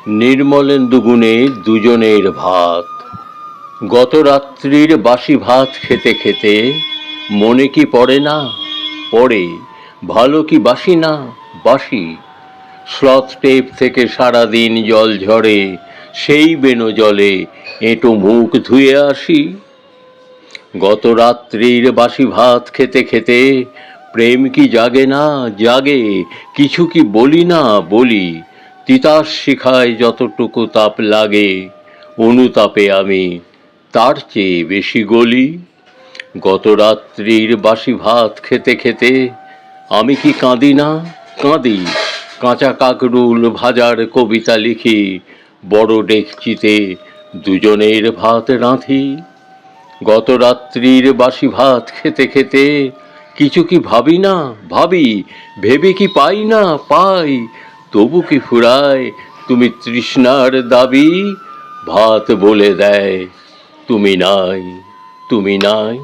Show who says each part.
Speaker 1: নির্মলেন্দু গুণে দুজনের ভাত। গত রাত্রির বাসি ভাত খেতে খেতে মনে কি পড়ে না? পড়ে। ভালো কি বাসি না? বাসি। স্লথ টেপ থেকে সারাদিন জল ঝরে, সেই বেনো জলে এঁটো মুখ ধুয়ে আসি। গত রাত্রির বাসি ভাত খেতে খেতে প্রেম কি জাগে না? জাগে। কিছু কি বলি না? বলি। তিতাস শিখায় যতটুকু তাপ লাগে, অনুতাপে আমি তার চেয়ে বেশি গলি। গত রাত্রির বাসি ভাত খেতে খেতে আমি কি কাঁদি না? কাঁদি। কাঁচা কাকরুল ভাজার কবিতা লিখি, বড় ডেকচিতে দুজনের ভাত রাঁধি। গত রাত্রির বাসি ভাত খেতে খেতে কিছু কি ভাবি না? ভাবি। ভেবে কি পাই না? পাই। তবু কি ফুরায় তুমি তৃষ্ণার দাবি? ভাত বলে দেয় তুমি নাই, তুমি নাই।